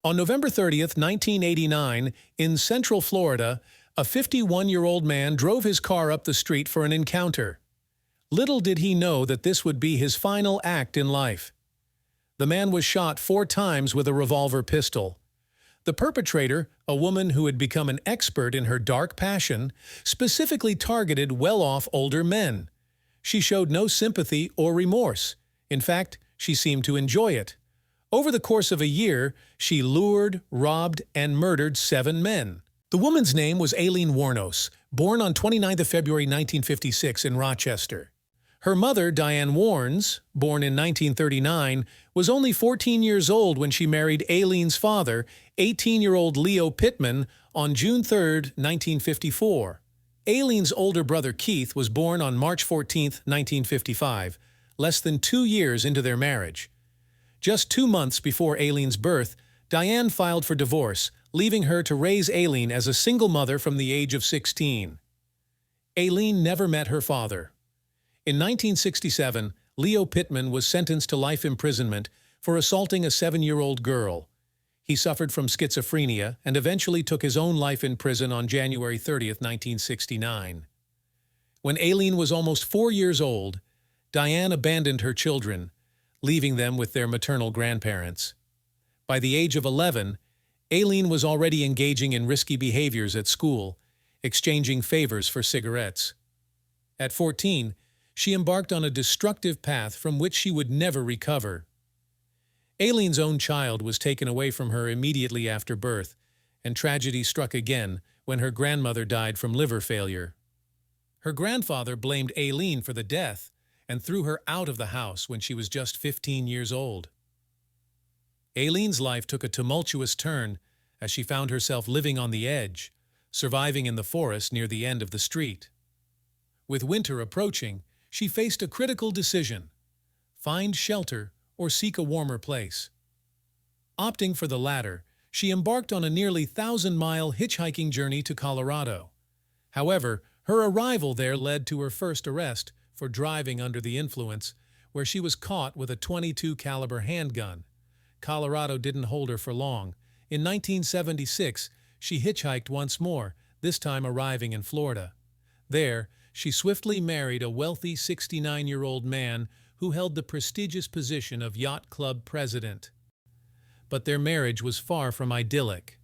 On November 30th, 1989, in Central Florida, a 51-year-old man drove his car up the street for an encounter. Little did he know that this would be his final act in life. The man was shot 4 times with a revolver pistol. The perpetrator, a woman who had become an expert in her dark passion, specifically targeted well-off older men. She showed no sympathy or remorse. In fact, she seemed to enjoy it. Over the course of a year, she lured, robbed, and murdered 7 men. The woman's name was Aileen Wuornos, born on 29th of February 1956 in Rochester. Her mother, Diane Wuornos, born in 1939, was only 14 years old when she married Aileen's father, 18-year-old Leo Pittman, on June 3, 1954. Aileen's older brother Keith was born on March 14, 1955, less than 2 years into their marriage. Just 2 months before Aileen's birth, Diane filed for divorce, leaving her to raise Aileen as a single mother from the age of 16. Aileen never met her father. In 1967, Leo Pittman was sentenced to life imprisonment for assaulting a 7-year-old girl. He suffered from schizophrenia and eventually took his own life in prison on January 30, 1969. When Aileen was almost 4 years old, Diane abandoned her children, leaving them with their maternal grandparents. By the age of 11, Aileen was already engaging in risky behaviors at school, exchanging favors for cigarettes. At 14, she embarked on a destructive path from which she would never recover. Aileen's own child was taken away from her immediately after birth, and tragedy struck again when her grandmother died from liver failure. Her grandfather blamed Aileen for the death and threw her out of the house when she was just 15 years old. Aileen's life took a tumultuous turn as she found herself living on the edge, surviving in the forest near the end of the street. With winter approaching, she faced a critical decision: find shelter or seek a warmer place. Opting for the latter, she embarked on a nearly 1,000-mile hitchhiking journey to Colorado. However, her arrival there led to her first arrest for driving under the influence, where she was caught with a .22 caliber handgun. Colorado didn't hold her for long. In 1976, she hitchhiked once more, this time arriving in Florida. There, she swiftly married a wealthy 69-year-old man who held the prestigious position of yacht club president. But their marriage was far from idyllic.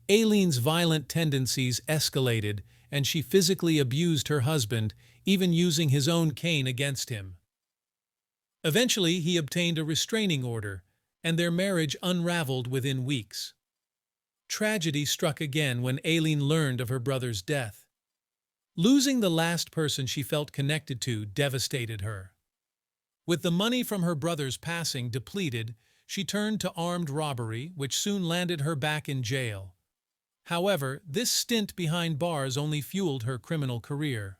Aileen's violent tendencies escalated, and she physically abused her husband, even using his own cane against him. Eventually, he obtained a restraining order, and their marriage unraveled within weeks. Tragedy struck again when Aileen learned of her brother's death. Losing the last person she felt connected to devastated her. With the money from her brother's passing depleted, she turned to armed robbery, which soon landed her back in jail. However, this stint behind bars only fueled her criminal career.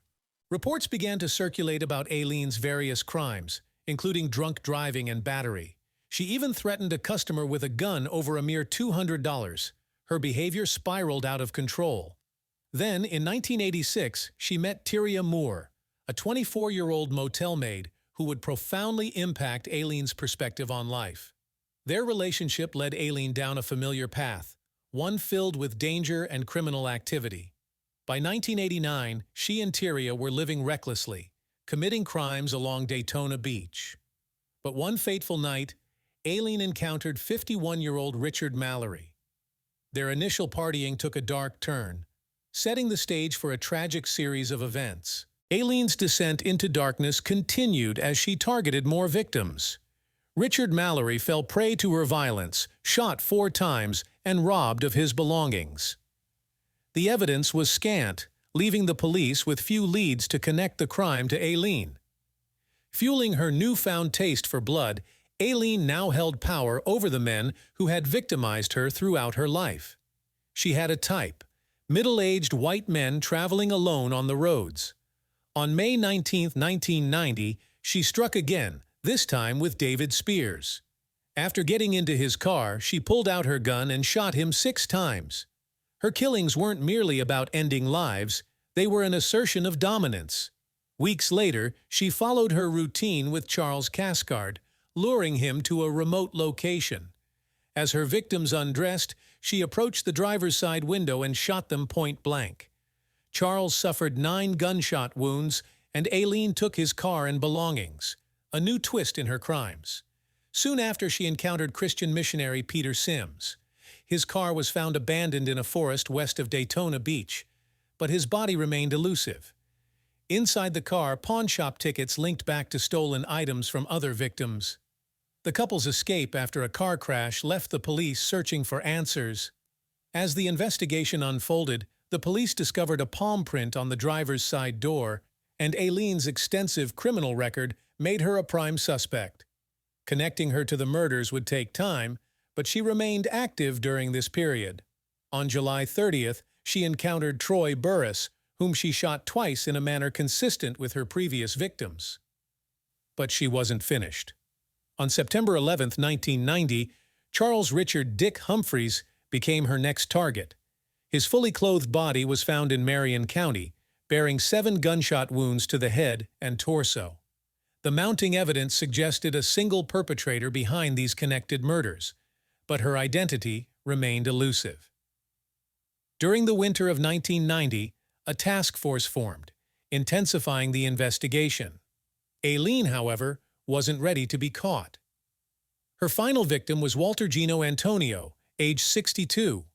Reports began to circulate about Aileen's various crimes, including drunk driving and battery. She even threatened a customer with a gun over a mere $200. Her behavior spiraled out of control. Then, in 1986, she met Tyria Moore, a 24-year-old motel maid who would profoundly impact Aileen's perspective on life. Their relationship led Aileen down a familiar path, one filled with danger and criminal activity. By 1989, she and Tyria were living recklessly, committing crimes along Daytona Beach. But one fateful night, Aileen encountered 51-year-old Richard Mallory. Their initial partying took a dark turn, setting the stage for a tragic series of events. Aileen's descent into darkness continued as she targeted more victims. Richard Mallory fell prey to her violence, shot 4 times, and robbed of his belongings. The evidence was scant, leaving the police with few leads to connect the crime to Aileen. Fueling her newfound taste for blood, Aileen now held power over the men who had victimized her throughout her life. She had a type: middle-aged white men traveling alone on the roads. On May 19, 1990, she struck again, this time with David Spears. After getting into his car, she pulled out her gun and shot him 6 times. Her killings weren't merely about ending lives, they were an assertion of dominance. Weeks later, she followed her routine with Charles Cascard, luring him to a remote location. As her victims undressed, she approached the driver's side window and shot them point blank. Charles suffered 9 gunshot wounds, and Aileen took his car and belongings, a new twist in her crimes. Soon after, she encountered Christian missionary Peter Sims. His car was found abandoned in a forest west of Daytona Beach, but his body remained elusive. Inside the car, pawnshop tickets linked back to stolen items from other victims. The couple's escape after a car crash left the police searching for answers. As the investigation unfolded, the police discovered a palm print on the driver's side door, and Aileen's extensive criminal record made her a prime suspect. Connecting her to the murders would take time, but she remained active during this period. On July 30th, she encountered Troy Burris, whom she shot twice in a manner consistent with her previous victims. But she wasn't finished. On September 11, 1990, Charles Richard Dick Humphreys became her next target. His fully clothed body was found in Marion County, bearing 7 gunshot wounds to the head and torso. The mounting evidence suggested a single perpetrator behind these connected murders, but her identity remained elusive. During the winter of 1990, a task force formed, intensifying the investigation. Aileen, however, wasn't ready to be caught. Her final victim was Walter Gino Antonio, age 62.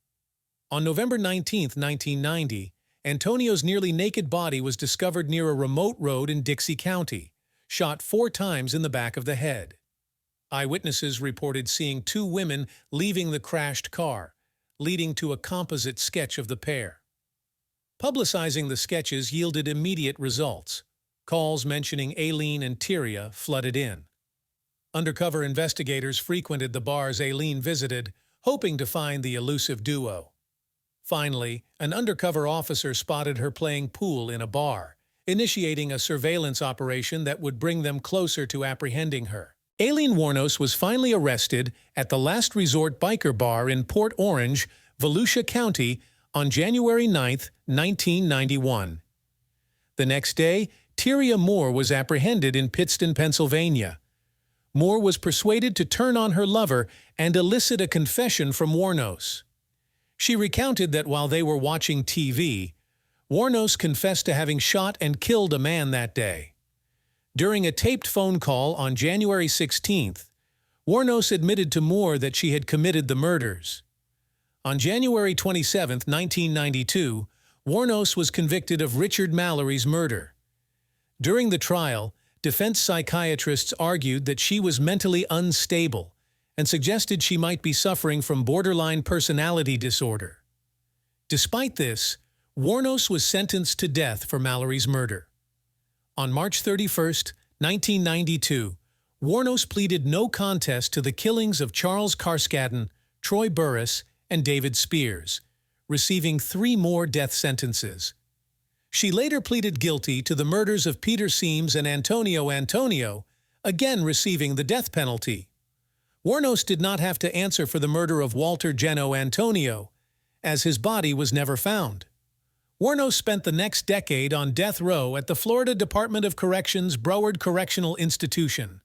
On November 19, 1990, Antonio's nearly naked body was discovered near a remote road in Dixie County, shot 4 times in the back of the head. Eyewitnesses reported seeing 2 women leaving the crashed car, leading to a composite sketch of the pair. Publicizing the sketches yielded immediate results. Calls mentioning Aileen and Tyria flooded in. Undercover investigators frequented the bars Aileen visited, hoping to find the elusive duo. Finally, an undercover officer spotted her playing pool in a bar, initiating a surveillance operation that would bring them closer to apprehending her. Aileen Wuornos was finally arrested at the Last Resort Biker Bar in Port Orange, Volusia County, on January 9, 1991. The next day, Tyria Moore was apprehended in Pittston, Pennsylvania. Moore was persuaded to turn on her lover and elicit a confession from Wuornos. She recounted that while they were watching TV, Wuornos confessed to having shot and killed a man that day. During a taped phone call on January 16th, Wuornos admitted to Moore that she had committed the murders. On January 27, 1992, Wuornos was convicted of Richard Mallory's murder. During the trial, defense psychiatrists argued that she was mentally unstable and suggested she might be suffering from borderline personality disorder. Despite this, Wuornos was sentenced to death for Mallory's murder. On March 31, 1992, Wuornos pleaded no contest to the killings of Charles Carskadden, Troy Burris, and David Spears, receiving 3 more death sentences. She later pleaded guilty to the murders of Peter Sims and Antonio, again receiving the death penalty. Wuornos did not have to answer for the murder of Walter Gino Antonio, as his body was never found. Wuornos spent the next decade on death row at the Florida Department of Corrections Broward Correctional Institution.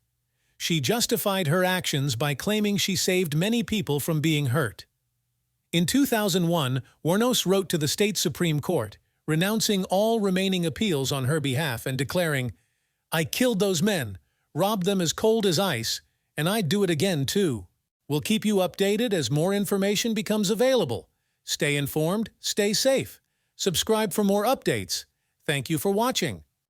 She justified her actions by claiming she saved many people from being hurt. In 2001, Wuornos wrote to the state Supreme Court, renouncing all remaining appeals on her behalf and declaring, "I killed those men, robbed them as cold as ice, and I'd do it again too." We'll keep you updated as more information becomes available. Stay informed, stay safe. Subscribe for more updates. Thank you for watching.